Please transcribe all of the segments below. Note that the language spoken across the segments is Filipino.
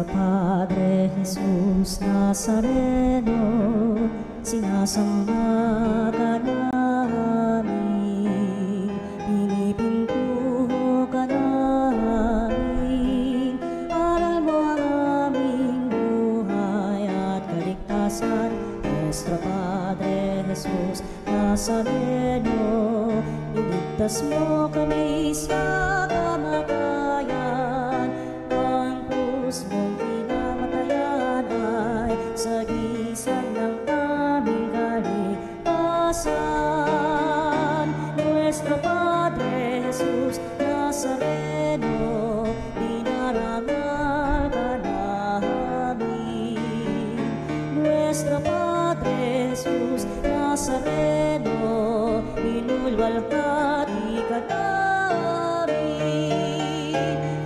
Nuestro Padre Jesus Nazareno, sinasamba ka namin, pinipintuho ka namin, aral mo ang aming buhay at kaligtasan. Nuestro Padre Jesus Nazareno, iligtas mo kami sa kamatayan. Ang krus mong pinamatayan ay sagisag ng aming kaligtasan. Nuestro Padre Jesus Nazareno, dinarangal ka namin. Nuestro Padre Jesus Nazareno, inulwalhati ka namin.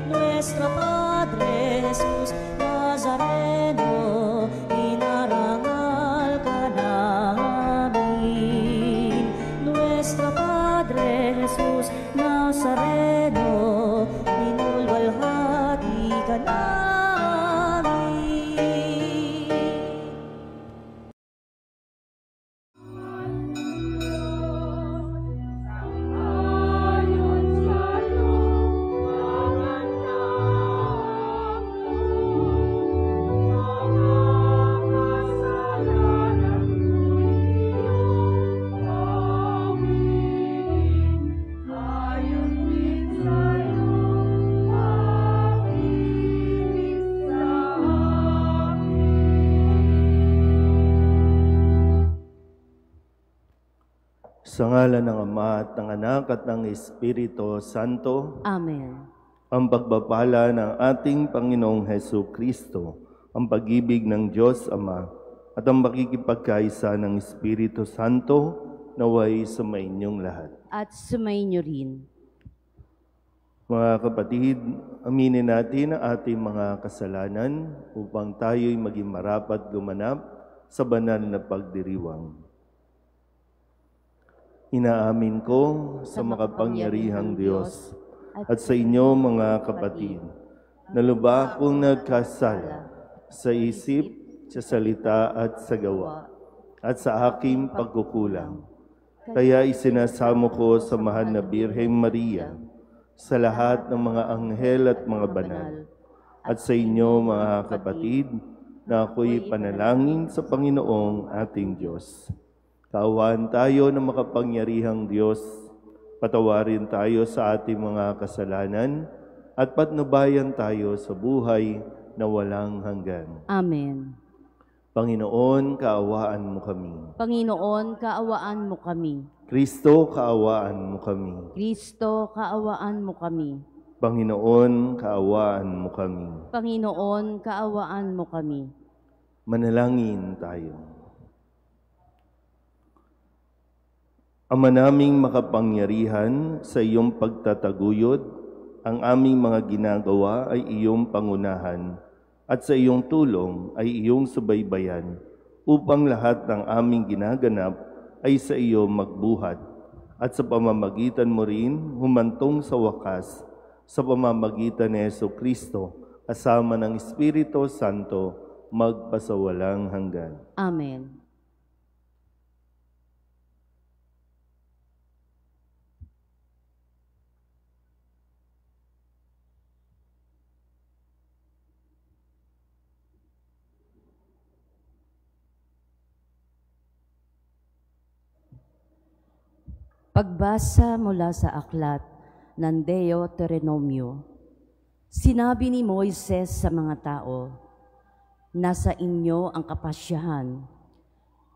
Nuestro Padre Jesus Nazareno, inarangal ka namin. Nuestro Padre Jesus Nazareno, inulwalhati ka namin. Sa ngalan ng Ama at ng Anak at ng Espiritu Santo. Amen. Ang pagpapala ng ating Panginoong Hesu Kristo, ang pag-ibig ng Diyos Ama, at ang makikipagkaisa ng Espiritu Santo naway sumainyong lahat. At sumainyo rin. Mga kapatid, aminin natin ang ating mga kasalanan upang tayo'y maging marapat gumanap sa banal na pagdiriwang. Inaamin ko sa makapangyarihang Diyos at sa inyo mga kapatid, na lubha akong nagkasala sa isip, sa salita at sa gawa, at sa aking pagkukulang. Kaya isinasamo ko sa mahal na Birheng Maria, sa lahat ng mga anghel at mga banal, at sa inyo mga kapatid, na ako'y panalangin sa Panginoong ating Diyos. Kaawaan tayo ng makapangyarihang Diyos, patawarin tayo sa ating mga kasalanan, at patnubayan tayo sa buhay na walang hanggan. Amen. Panginoon, kaawaan mo kami. Panginoon, kaawaan mo kami. Kristo, kaawaan mo kami. Kristo, kaawaan mo kami. Panginoon, kaawaan mo kami. Panginoon, kaawaan mo kami. Manalangin tayo. Ama naming makapangyarihan, sa iyong pagtataguyod, ang aming mga ginagawa ay iyong pangunahan, at sa iyong tulong ay iyong subaybayan, upang lahat ng aming ginaganap ay sa iyo magbuhat, at sa pamamagitan mo rin humantong sa wakas, sa pamamagitan ni Hesu Kristo, kasama ng Espiritu Santo, magpasawalang hanggan. Amen. Pagbasa mula sa aklat ng Deuteronomio. Sinabi ni Moises sa mga tao, nasa inyo ang kapasyahan.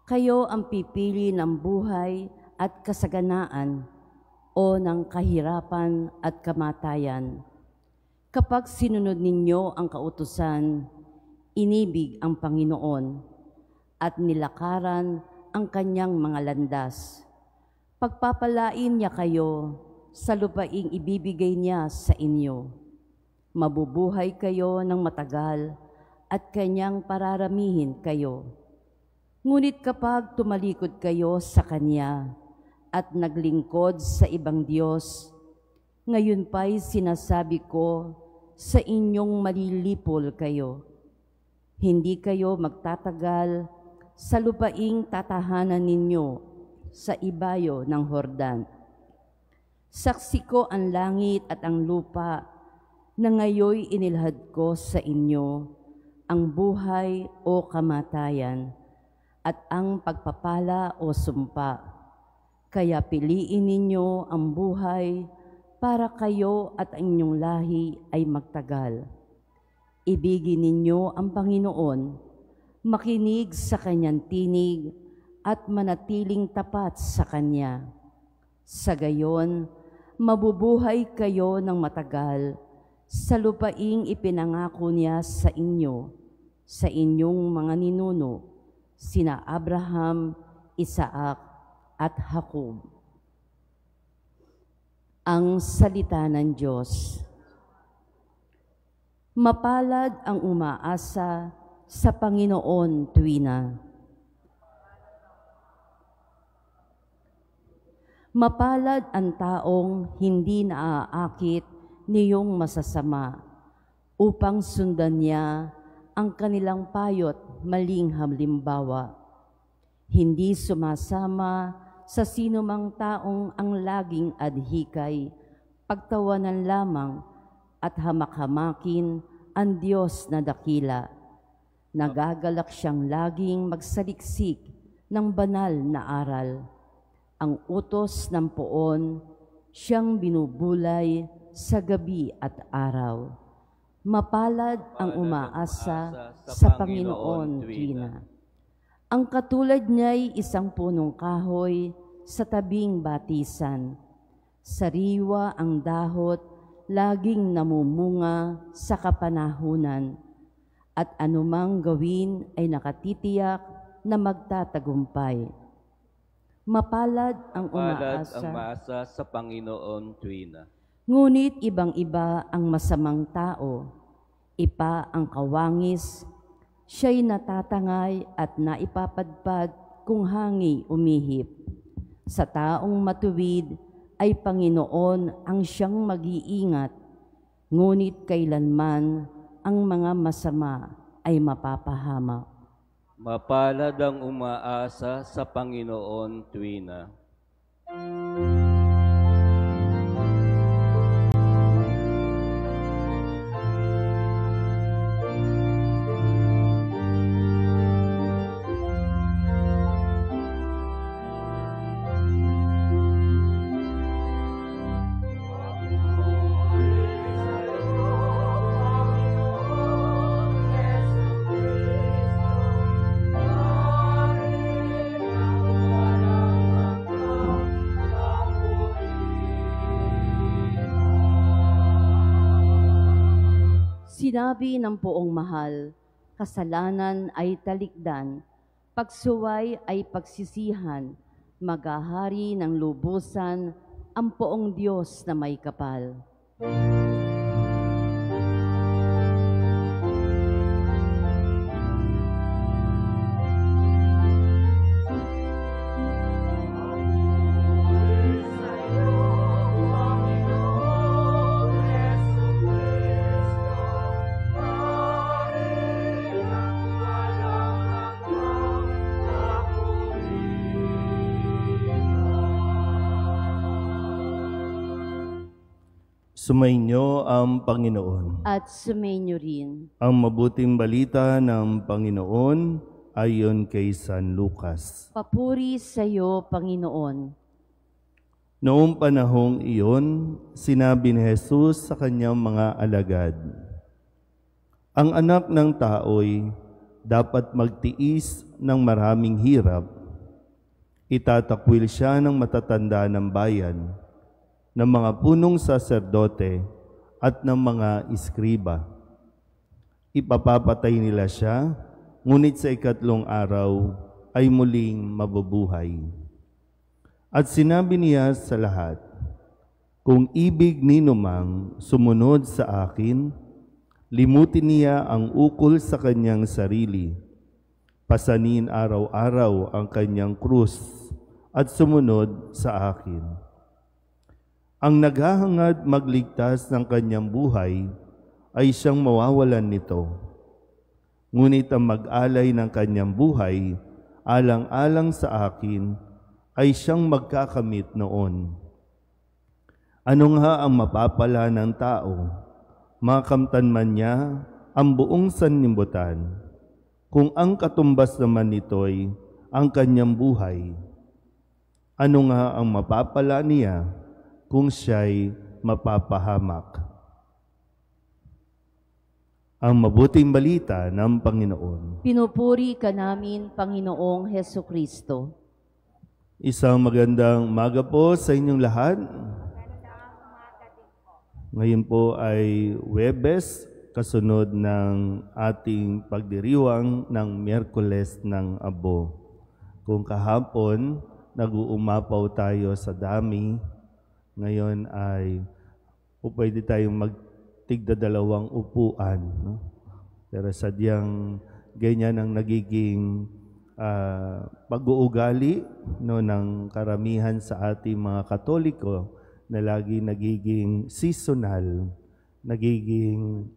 Kayo ang pipili ng buhay at kasaganaan o ng kahirapan at kamatayan. Kapag sinunod ninyo ang kautusan, inibig ang Panginoon at nilakaran ang kanyang mga landas. Pagpapalain niya kayo sa lupaing ibibigay niya sa inyo. Mabubuhay kayo ng matagal at kanyang pararamihin kayo. Ngunit kapag tumalikod kayo sa kanya at naglingkod sa ibang Diyos, ngayon pa'y sinasabi ko sa inyong malilipol kayo. Hindi kayo magtatagal sa lupaing tatahanan ninyo sa ibayo ng Hordan. Saksi ko ang langit at ang lupa na ngayoy inilahad ko sa inyo ang buhay o kamatayan at ang pagpapala o sumpa. Kaya piliin ninyo ang buhay para kayo at ang inyong lahi ay magtagal. Ibigin ninyo ang Panginoon, makinig sa kanyang tinig at manatiling tapat sa kanya. Sa gayon, mabubuhay kayo ng matagal sa lupaing ipinangako niya sa inyo, sa inyong mga ninuno, sina Abraham, Isaac, at Jacob. Ang salita ng Diyos. Mapalad ang umaasa sa Panginoon tuwina. Mapalad ang taong hindi naaakit niyong masasama upang sundan niya ang kanilang payot maling halimbawa. Hindi sumasama sa sinumang taong ang laging adhikay, pagtawanan lamang at hamak-hamakin ang Diyos na dakila. Nagagalak siyang laging magsaliksik ng banal na aral. Ang utos ng poon, siyang binubulay sa gabi at araw. Mapalad ang umaasa sa Panginoon tuwina. Ang katulad niya'y isang punong kahoy sa tabing batisan. Sariwa ang dahot, laging namumunga sa kapanahunan, at anumang gawin ay nakatitiyak na magtatagumpay. Mapalad ang umaasa sa Panginoon tuwina. Ngunit ibang-iba ang masamang tao, ipa ang kawangis, siya'y natatangay at naipapadpad kung hangi umihip. Sa taong matuwid ay Panginoon ang siyang mag-iingat, ngunit kailanman ang mga masama ay mapapahamak. Mapalad ang umaasa sa Panginoon tuwina. Sinabi ng poong mahal, kasalanan ay talikdan, pagsuway ay pagsisihan, maghahari ng lubusan ang poong Diyos na may kapal. Sumainyo ang Panginoon. At sumainyo rin. Ang mabuting balita ng Panginoon ayon kay San Lucas. Papuri sa iyo, Panginoon. Noong panahong iyon, sinabi ni Jesus sa kanyang mga alagad, ang anak ng tao'y dapat magtiis ng maraming hirap. Itatakwil siya ng matatanda ng bayan, ng mga punong saserdote at ng mga iskriba. Ipapapatay nila siya, ngunit sa ikatlong araw ay muling mabubuhay. At sinabi niya sa lahat, kung ibig ninumang sumunod sa akin, limutin niya ang ukol sa kanyang sarili, pasanin araw-araw ang kanyang krus at sumunod sa akin. Ang naghahangad magligtas ng kanyang buhay ay siyang mawawalan nito. Ngunit ang mag-alay ng kanyang buhay, alang-alang sa akin, ay siyang magkakamit noon. Ano nga ang mapapala ng tao? Makamtan man niya ang buong sanlibutan, kung ang katumbas naman nito'y ang kanyang buhay. Ano nga ang mapapala niya kung siya'y mapapahamak? Ang mabuting balita ng Panginoon. Pinupuri ka namin, Panginoong Hesukristo. Isang magandang umaga po sa inyong lahat. Ngayon po ay Huwebes, kasunod ng ating pagdiriwang ng Miyerkules ng Abo. Kung kahapon, nag-uumapaw tayo sa dami, ngayon ay pwede tayong magtigdadalawang upuan. No? Pero sadyang ganyan ang nagiging pag-uugali no, ng karamihan sa ating mga Katoliko na lagi nagiging seasonal, nagiging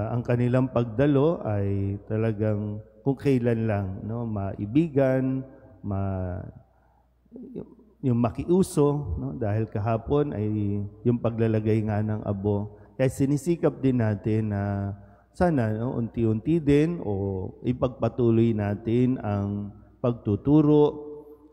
ang kanilang pagdalo ay talagang kung kailan lang, no, maibigan, yung makiuso, no, dahil kahapon ay yung paglalagay nga ng abo. Kaya sinisikap din natin na sana no, unti-unti din o ipagpatuloy natin ang pagtuturo,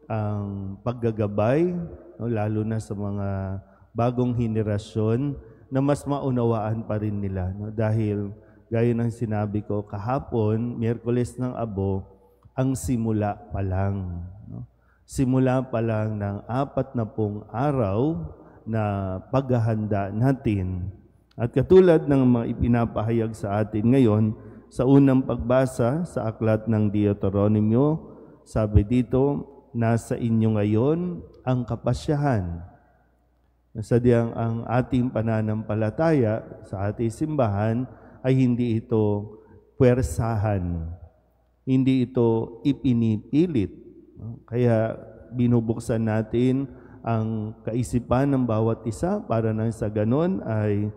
ang paggagabay, no, lalo na sa mga bagong henerasyon na mas maunawaan pa rin nila. No? Dahil gaya ng sinabi ko kahapon, Miyerkules ng Abo, ang simula pa lang. No? Simula pa lang ng 40 araw na paghahanda natin. At katulad ng mga ipinapahayag sa atin ngayon, sa unang pagbasa sa aklat ng Deuteronomio, sabi dito, nasa inyo ngayon ang kapasyahan. Sadyang ang ating pananampalataya sa ating simbahan ay hindi ito puwersahan, hindi ito ipinipilit. Kaya binubuksan natin ang kaisipan ng bawat isa para nang sa ganon ay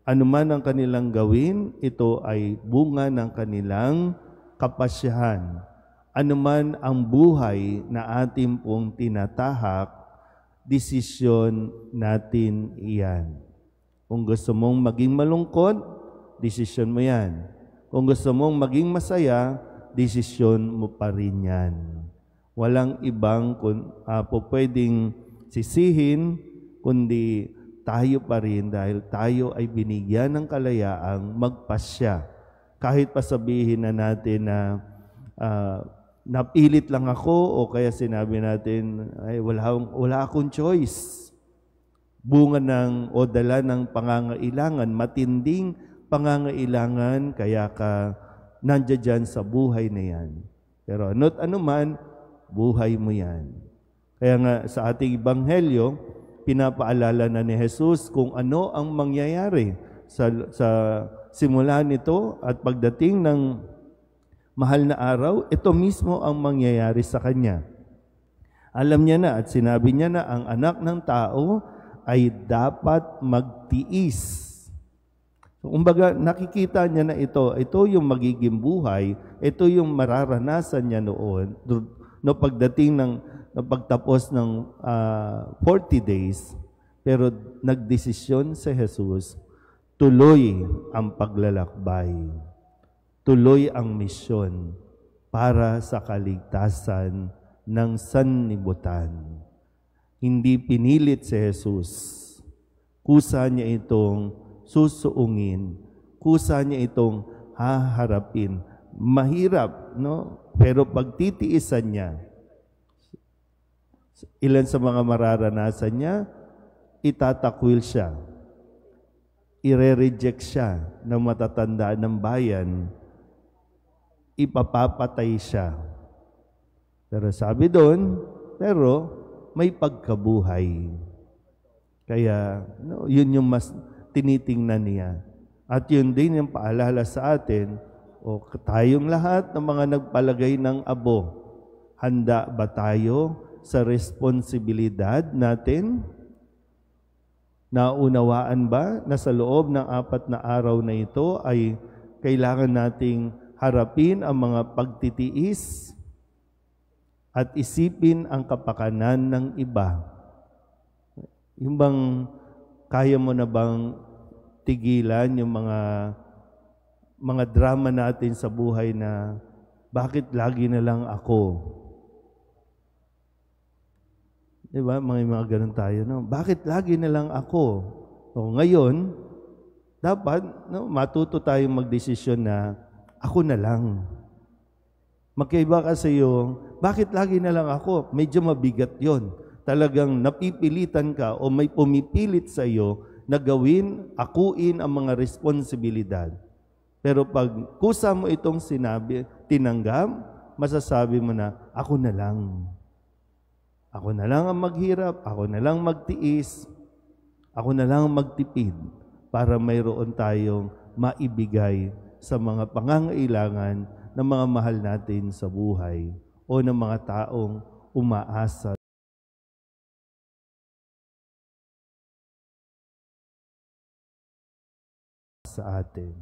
anuman ang kanilang gawin, ito ay bunga ng kanilang kapasyahan. Anuman ang buhay na ating pong tinatahak, desisyon natin iyan. Kung gusto mong maging malungkot, desisyon mo yan. Kung gusto mong maging masaya, desisyon mo pa rin yan. Walang ibang pwedeng sisihin, kundi tayo pa rin dahil tayo ay binigyan ng kalayaang magpasya. Kahit pa sabihin na natin na napilit lang ako o kaya sinabi natin ay wala akong choice. Bunga ng o dala ng pangangailangan, matinding pangangailangan, kaya ka nandiyan sa buhay na yan. Pero ano man, buhay mo yan. Kaya nga sa ating Ebanghelyo, pinapaalala na ni Jesus kung ano ang mangyayari sa simula nito at pagdating ng mahal na araw, ito mismo ang mangyayari sa Kanya. Alam niya na at sinabi niya na ang anak ng tao ay dapat magtiis. So, kumbaga, nakikita niya na ito yung magiging buhay, ito yung mararanasan niya noon, no pagdating ng pagtapos ng 40 days, pero nagdesisyon si Jesus, tuloy ang paglalakbay. Tuloy ang misyon para sa kaligtasan ng sanlibutan. Hindi pinilit si Jesus. Kusa niya itong susuungin. Kusa niya itong haharapin. Mahirap, no? Pero pagtitiisan niya, ilan sa mga mararanasan niya, itatakwil siya. Ire-reject siya ng matatanda ng bayan. Ipapapatay siya. Pero sabi doon, pero may pagkabuhay. Kaya yun yung mas tinitingnan niya. At yun din yung paalala sa atin, tayong lahat ng mga nagpalagay ng abo, handa ba tayo sa responsibilidad natin? Naunawaan ba na sa loob ng 4 na araw na ito ay kailangan nating harapin ang mga pagtitiis at isipin ang kapakanan ng iba. Yung bang kaya mo na bang tigilan yung mga drama natin sa buhay na bakit lagi na lang ako? Diba? Mga ganun tayo, no? Bakit lagi na lang ako? O ngayon, dapat matuto tayong magdesisyon na ako na lang. Magkaiba kasi yung, bakit lagi na lang ako? Medyo mabigat yon. Talagang napipilitan ka o may pumipilit sa iyo na gawin, akuin ang mga responsibilidad. Pero pag kusa mo itong sinabi, tinanggap, masasabi mo na, ako na lang. Ako na lang ang maghirap, ako na lang magtiis, ako na lang magtipid para mayroon tayong maibigay sa mga pangangailangan ng mga mahal natin sa buhay o ng mga taong umaasa sa atin.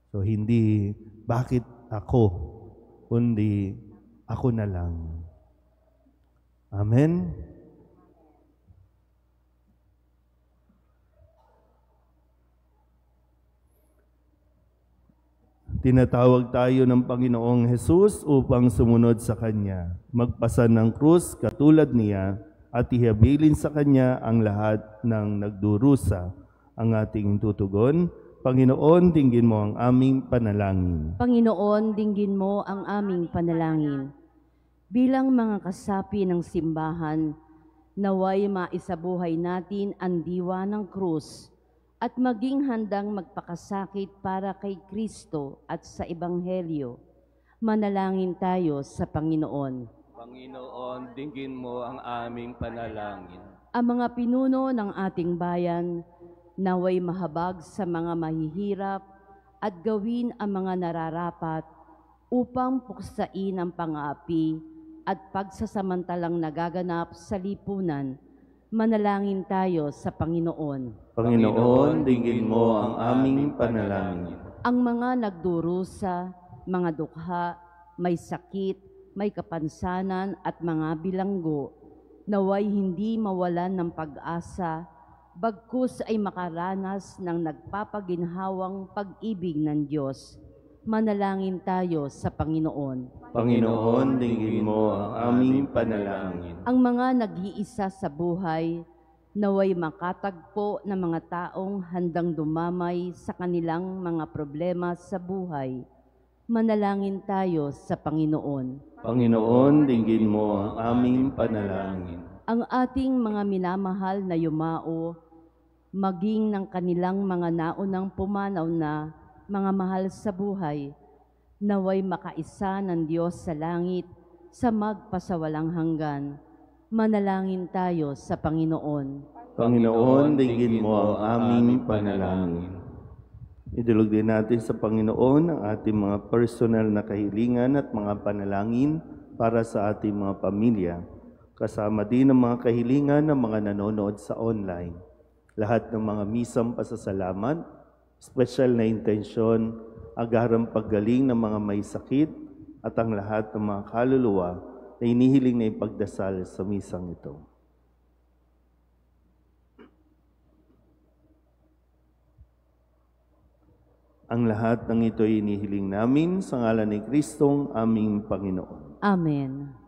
So hindi bakit ako, kundi ako na lang. Amen? Tinatawag tayo ng Panginoong Hesus upang sumunod sa Kanya, magpasan ng krus katulad niya at ihabilin sa Kanya ang lahat ng nagdurusa. Ang ating tutugon, Panginoon, dinggin mo ang aming panalangin. Panginoon, dinggin mo ang aming panalangin. Bilang mga kasapi ng simbahan, naway maisabuhay natin ang diwa ng krus at maging handang magpakasakit para kay Kristo at sa Ebanghelyo. Manalangin tayo sa Panginoon. Panginoon, dinggin mo ang aming panalangin. Ang mga pinuno ng ating bayan, naway mahabag sa mga mahihirap at gawin ang mga nararapat upang puksain ang pang-aapi at pagsasamantalang nagaganap sa lipunan. Manalangin tayo sa Panginoon. Panginoon, dinggin mo ang aming panalangin. Ang mga nagdurusa, mga dukha, may sakit, may kapansanan at mga bilanggo, naway hindi mawalan ng pag-asa, bagkus ay makaranas ng nagpapaginhawang pag-ibig ng Diyos. Manalangin tayo sa Panginoon. Panginoon, dinggin mo ang aming panalangin. Ang mga nag-iisa sa buhay, naway makatagpo ng mga taong handang dumamay sa kanilang mga problema sa buhay. Manalangin tayo sa Panginoon. Panginoon, dinggin mo ang aming panalangin. Ang ating mga minamahal na yumao, maging ng kanilang mga naunang pumanaw na mga mahal sa buhay, naway makaisa ng Diyos sa langit sa magpasawalang hanggan. Manalangin tayo sa Panginoon. Panginoon, dinggin mo ang aming panalangin. Idulog din natin sa Panginoon ang ating mga personal na kahilingan at mga panalangin para sa ating mga pamilya. Kasama din ang mga kahilingan ng mga nanonood sa online. Lahat ng mga misang pasasalamat, special na intensyon, agarang paggaling ng mga may sakit at ang lahat ng mga kaluluwa na inihiling na ipagdasal sa misang ito. Ang lahat ng ito ay inihiling namin sa ngalan ni Kristong aming Panginoon. Amen.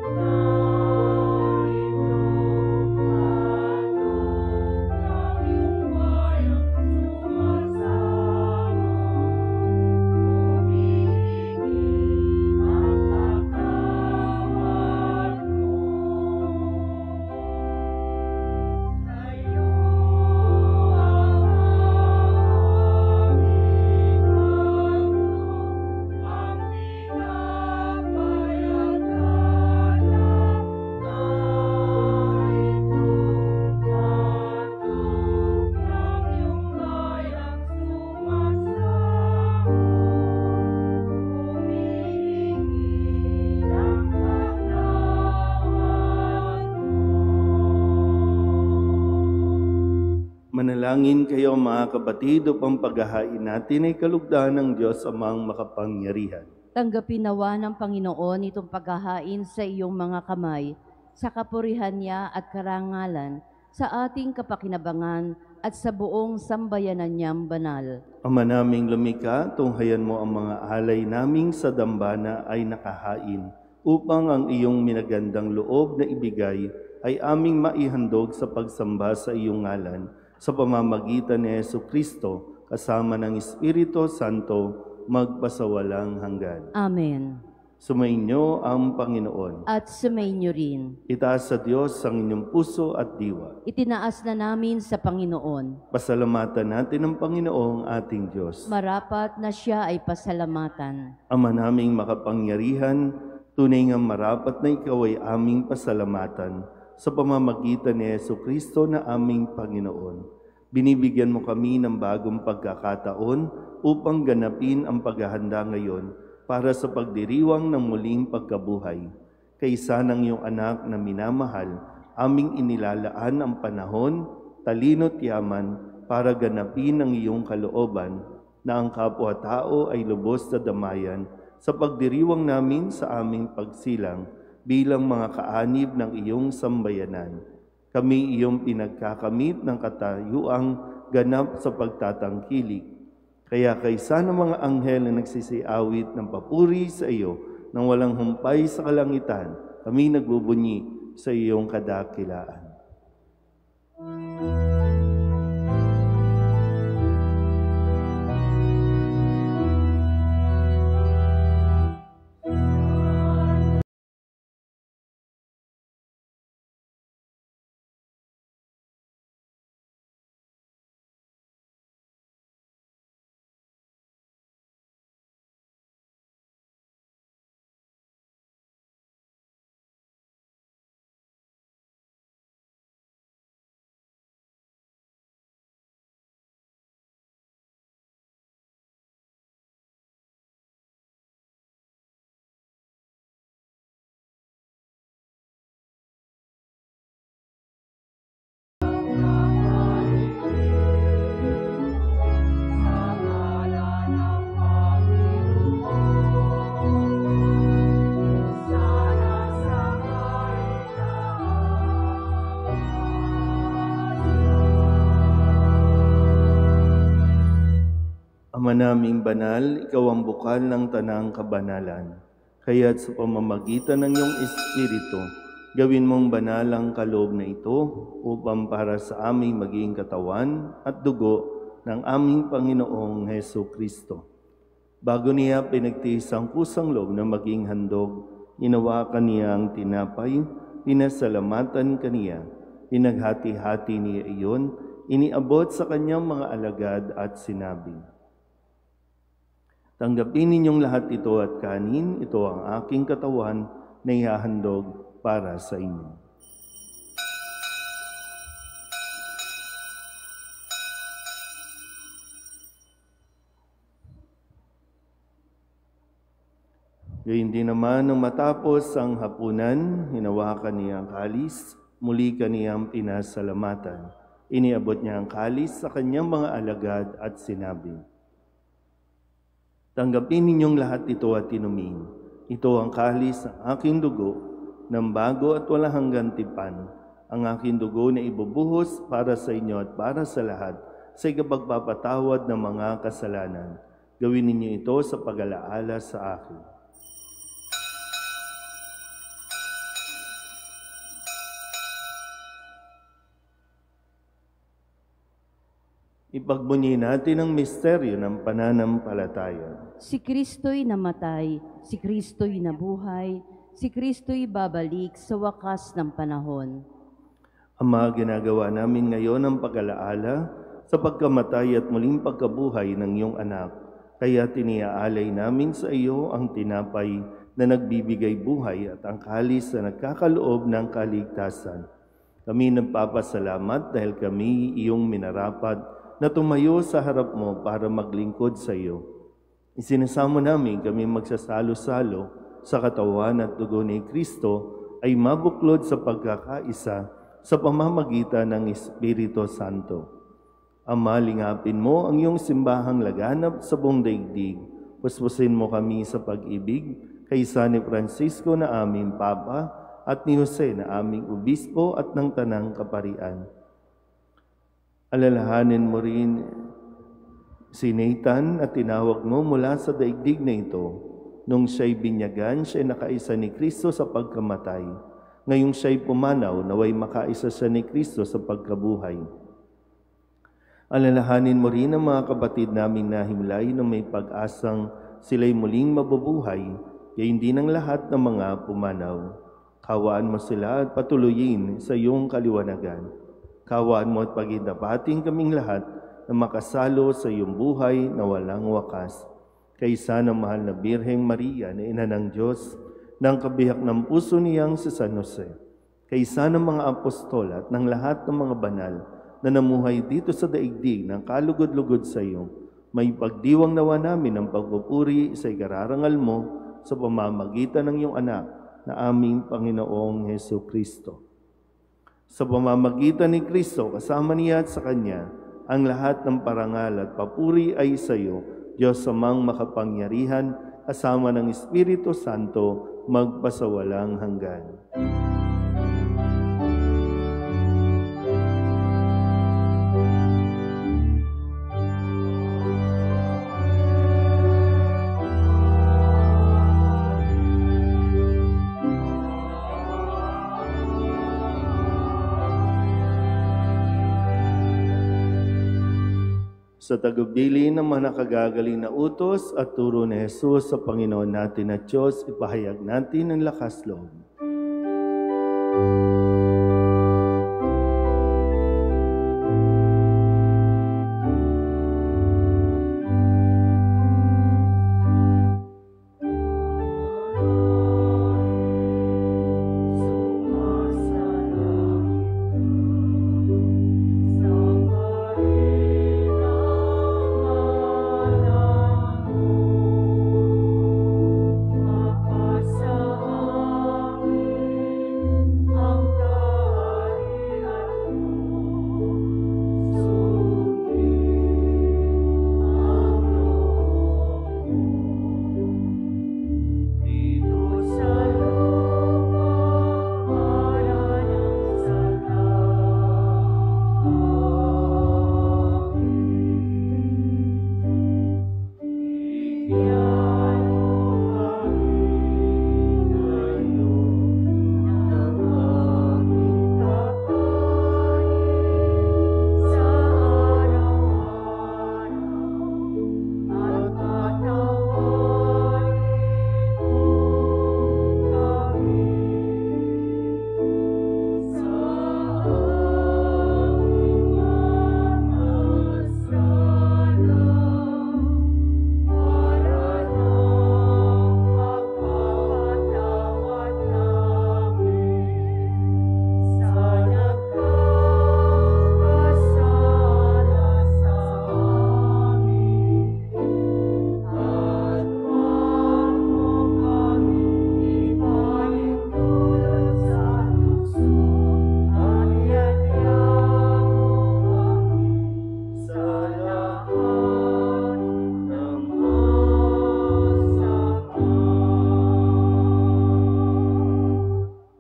Na Manalangin kayo mga kapatid upang paghahain natin ay kalugdan ng Diyos Amang makapangyarihan. Tanggapin nawa ng Panginoon itong paghahain sa iyong mga kamay, sa kapurihan niya at karangalan, sa ating kapakinabangan at sa buong sambayanan niyang banal. Ama naming lumikha, tunghayan mo ang mga alay naming sa dambana ay nakahain, upang ang iyong minagandang loob na ibigay ay aming maihandog sa pagsamba sa iyong ngalan, sa pamamagitan ni Jesucristo, kasama ng Espiritu Santo, magpasawalang hanggan. Amen. Sumainyo ang Panginoon. At sumainyo rin. Itaas sa Diyos ang inyong puso at diwa. Itinaas na namin sa Panginoon. Pasalamatan natin ang Panginoong ating Diyos. Marapat na siya ay pasalamatan. Ama naming makapangyarihan, tunay nga marapat na ikaw ay aming pasalamatan sa pamamagitan ni Jesucristo na aming Panginoon. Binibigyan mo kami ng bagong pagkakataon upang ganapin ang paghahanda ngayon para sa pagdiriwang ng muling pagkabuhay. Kaysa ng iyong anak na minamahal, aming inilalaan ang panahon, talino't yaman para ganapin ang iyong kalooban na ang kapwa-tao ay lubos na damayan sa pagdiriwang namin sa aming pagsilang bilang mga kaanib ng iyong sambayanan. Kami iyong pinagkakamit ng katayuang ganap sa pagtatangkilik. Kaya kaysa ng mga anghel na nagsisiawit ng papuri sa iyo nang walang humpay sa kalangitan, kami nagbubunyi sa iyong kadakilaan. Ama naming banal, ikaw ang bukal ng tanang kabanalan. Kaya't sa pamamagitan ng iyong Espiritu, gawin mong banal ang kaloob na ito upang para sa aming maging katawan at dugo ng aming Panginoong Jesucristo. Bago niya pinagtiis ang kusang loob na maging handog, inawakan niya ang tinapay, pinasalamatan kaniya, pinaghati-hati niya iyon, iniabot sa kanyang mga alagad at sinabi, "Tanggapin ninyong lahat ito at kanin, ito ang aking katawan na ihahandog para sa inyo." Gayun din naman nung matapos ang hapunan, hinawakan niya ang kalis, muli kaniyang pinasalamatan. Iniabot niya ang kalis sa kanyang mga alagad at sinabi, "Tanggapin ninyong lahat ito at inumin. Ito ang kalis ng aking dugo, ng bago at walang hanggang tipan, ang aking dugo na ibubuhos para sa inyo at para sa lahat, sa ikapagpapatawad ng mga kasalanan. Gawin ninyo ito sa pag-alaala sa akin." Ipagbunyi natin ang misteryo ng pananampalataya. Si Kristo'y namatay, si Kristo'y nabuhay, si Kristo'y babalik sa wakas ng panahon. Ama, ginagawa namin ngayon ang pag-alaala sa pagkamatay at muling pagkabuhay ng iyong anak. Kaya tiniaalay namin sa iyo ang tinapay na nagbibigay buhay at ang kalis na nagkakaloob ng kaligtasan. Kami nagpapasalamat dahil kami iyong minarapat na tumayo sa harap mo para maglingkod sa iyo. Isinasamo namin kami magsasalo-salo sa katawan at dugo ni Kristo ay mabuklod sa pagkakaisa sa pamamagitan ng Espiritu Santo. Ama, lingapin mo ang iyong simbahang laganap sa buong daigdig. Puspusin mo kami sa pag-ibig kay San Francisco na aming Papa at ni Jose na aming Obispo at ng Tanang Kaparian. Alalahanin mo rin si Nathan at tinawag mo mula sa daigdig na ito. Nung siya'y binyagan, siya'y nakaisa ni Kristo sa pagkamatay. Ngayong siya'y pumanaw, naway makaisa siya ni Kristo sa pagkabuhay. Alalahanin mo rin ang mga kapatid naming nahimlay na may pag-asang sila'y muling mabubuhay, kaya hindi ng lahat ng mga pumanaw. Kawaan mo sila at patuloyin sa iyong kaliwanagan. Kawaan mo at pagindapating kaming lahat na makasalo sa iyong buhay na walang wakas. Kaysa ng mahal na Birheng Maria na ina ng Diyos, ng kabiyak ng puso niyang si San Jose, kaysa ng mga apostol at ng lahat ng mga banal na namuhay dito sa daigdig ng kalugod-lugod sa iyo, may pagdiwang nawa namin ang pagpupuri sa ikararangal mo sa pamamagitan ng iyong anak na aming Panginoong Hesu Kristo. Sa pamamagitan ni Kristo, kasama niya at sa Kanya, ang lahat ng parangal at papuri ay sa iyo, Diyos Amang makapangyarihan, kasama ng Espiritu Santo, magpasawalang hanggan. Sa tagubilin ng mga nakagagaling na utos at turo ni Jesus sa Panginoon natin at Diyos, ipahayag natin ang lakas loob.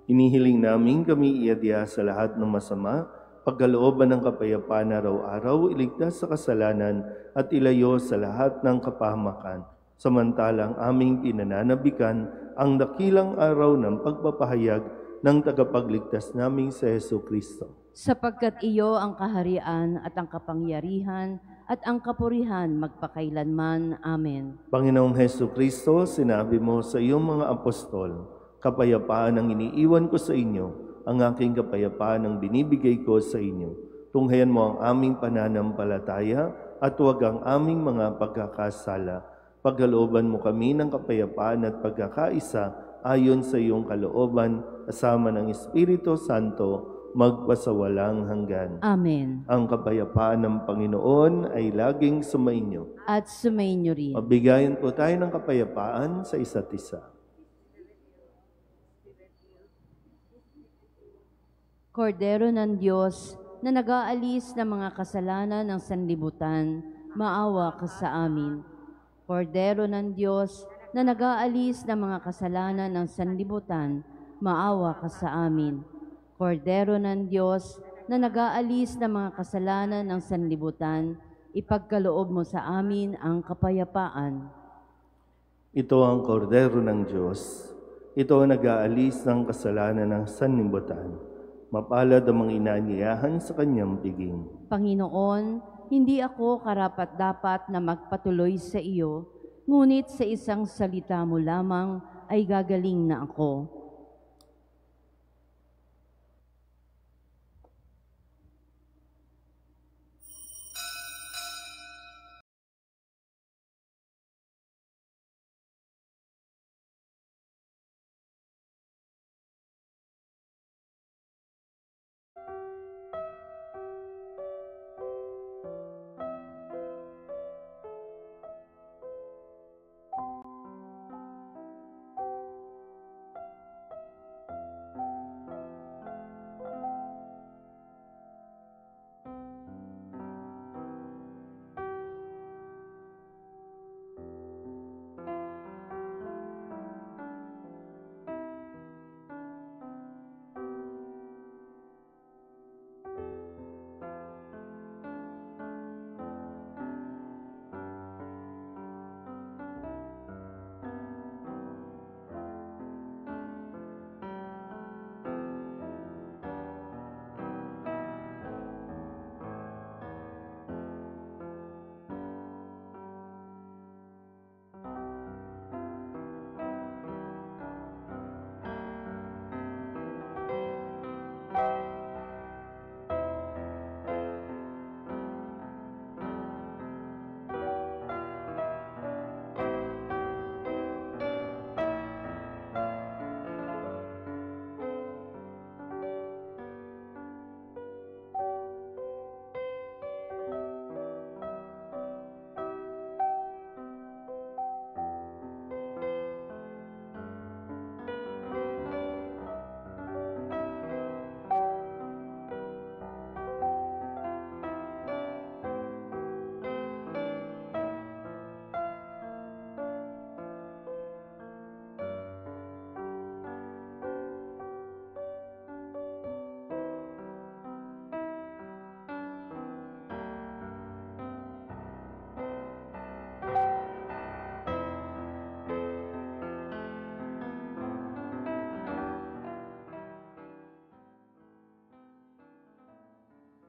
Inihiling namin kami iadya sa lahat ng masama, pagkalooban ng kapayapaan araw-araw, iligtas sa kasalanan at ilayo sa lahat ng kapahamakan. Samantalang aming pinananabikan ang dakilang araw ng pagpapahayag ng tagapagligtas naming si Hesu Kristo. Sapagkat iyo ang kaharian at ang kapangyarihan at ang kapurihan magpakailanman. Amen. Panginoong Hesu Kristo, sinabi mo sa iyong mga apostol, kapayapaan ang iniiwan ko sa inyo, ang aking kapayapaan ang binibigay ko sa inyo. Tunghayan mo ang aming pananampalataya at huwag ang aming mga pagkakasala. Pagkalooban mo kami ng kapayapaan at pagkakaisa ayon sa iyong kalooban, kasama ng Espiritu Santo, magpasawalang hanggan. Amen. Ang kapayapaan ng Panginoon ay laging sumainyo. At sumainyo rin. Mabigayan po tayo ng kapayapaan sa isa't isa. Kordero ng Diyos, na nag-aalis ng mga kasalanan ng sanlibutan, maawa ka sa amin. Kordero ng Diyos na nag-aalis ng mga kasalanan ng sanlibutan, maawa ka sa amin. Kordero ng Diyos na nag-aalis ng mga kasalanan ng sanlibutan, ipagkaloob mo sa amin ang kapayapaan. Ito ang kordero ng Diyos. Ito ang nag-aalis ng kasalanan ng sanlibutan. Mapalad ang mga inaanyayahan sa kanyang piging. Panginoon, hindi ako karapat-dapat na magpatuloy sa iyo, ngunit sa isang salita mo lamang ay gagaling na ako.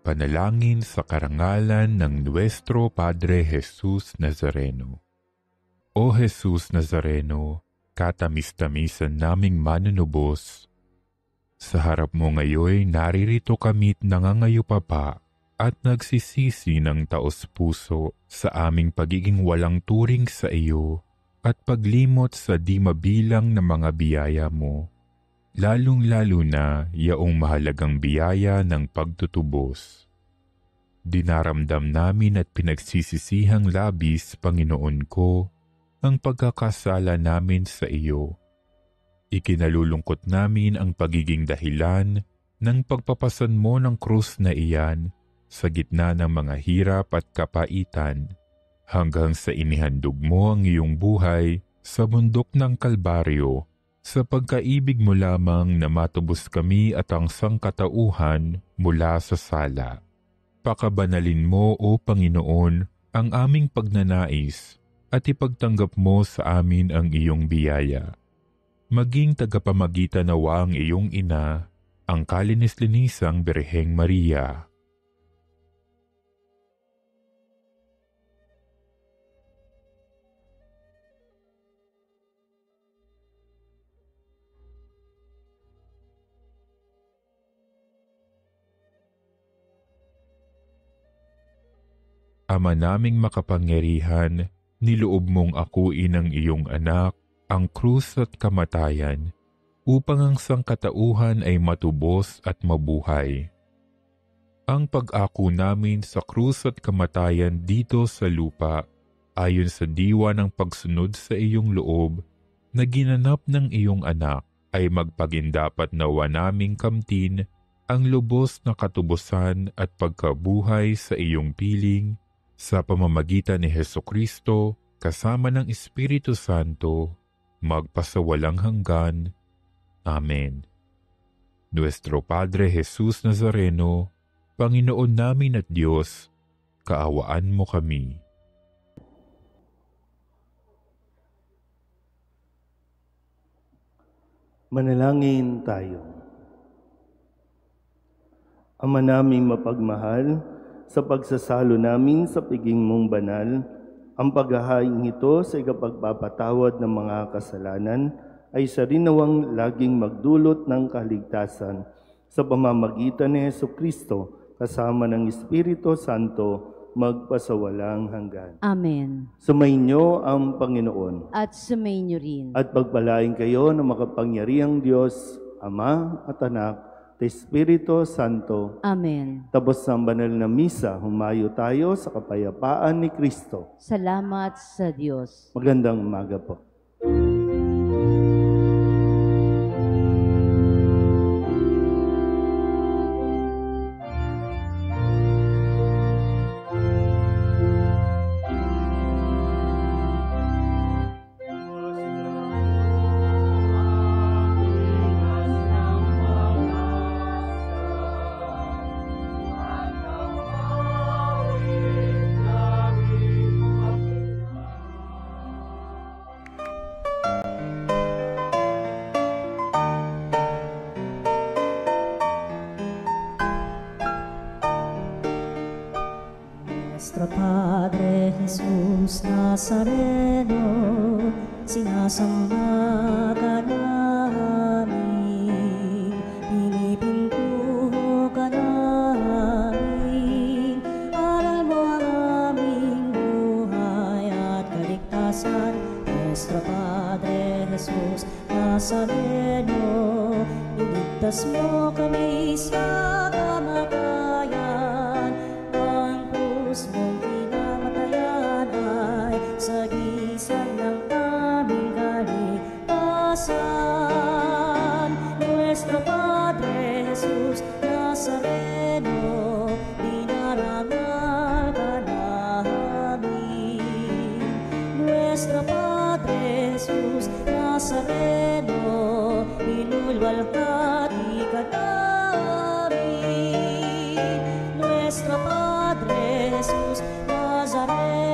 Panalangin sa karangalan ng Nuestro Padre Jesus Nazareno. O Jesus Nazareno, katamis-tamisan naming manunubos, sa harap mo ngayoy naririto kami't nangangayupapa at nagsisisi ng taos-puso sa aming pagiging walang turing sa iyo at paglimot sa di mabilang na mga biyaya mo. Lalong-lalo na yaong mahalagang biyaya ng pagtutubos. Dinaramdam namin at pinagsisisihang labis, Panginoon ko, ang pagkakasala namin sa iyo. Ikinalulungkot namin ang pagiging dahilan ng pagpapasan mo ng krus na iyan sa gitna ng mga hirap at kapaitan, hanggang sa inihandog mo ang iyong buhay sa bundok ng Kalbaryo, sa pagkaibig mo lamang na matubos kami at ang sangkatauhan mula sa sala. Pakabanalin mo, O Panginoon, ang aming pagnanais at ipagtanggap mo sa amin ang iyong biyaya. Maging tagapamagitan nawa ang iyong ina, ang kalinis-linisang Birheng Maria. Ama naming makapangyarihan, niloob mong akuin ang iyong anak, ang krus at kamatayan, upang ang sangkatauhan ay matubos at mabuhay. Ang pag-ako namin sa krus at kamatayan dito sa lupa, ayon sa diwa ng pagsunod sa iyong loob, na ginanap ng iyong anak, ay magpagindapat nawa naming kamtin ang lubos na katubusan at pagkabuhay sa iyong piling sa pamamagitan ni Hesukristo kasama ng Espiritu Santo, magpasawalang hanggan. Amen. Nuestro Padre Jesus Nazareno, Panginoon namin at Diyos, kaawaan mo kami. Manalangin tayo. Ama naming mapagmahal, sa pagsasalo namin sa piging mong banal, ang paghahaing ito sa ikapagpapatawad ng mga kasalanan ay sa rinawang laging magdulot ng kaligtasan sa pamamagitan ni Hesukristo kasama ng Espiritu Santo magpasawalang hanggan. Amen. Sumainyo ang Panginoon. At sumainyo rin. At pagpalain kayo ng makapangyarihang Diyos, Ama at Anak, at Espiritu Santo. Amen. Tapos ng banal na misa, humayo tayo sa kapayapaan ni Kristo. Salamat sa Diyos. Magandang umaga po. Nuestro Padre Jesus Nazareno, sinasamba ka namin, pinipintuho ka namin, aral mo ang aming buhay at kaligtasan. Nuestro Padre Jesus Nazareno, iligtas mo kami sa kamatayan, ang krus mong pinamatayan ay sagisag ng aming kaligtasan. Nuestro Padre Jesus Nazareno, dinarangal ka namin. Nuestro Padre Jesus Nazareno, inulwalhati ka namin. Nuestro Padre Jesus Nazareno,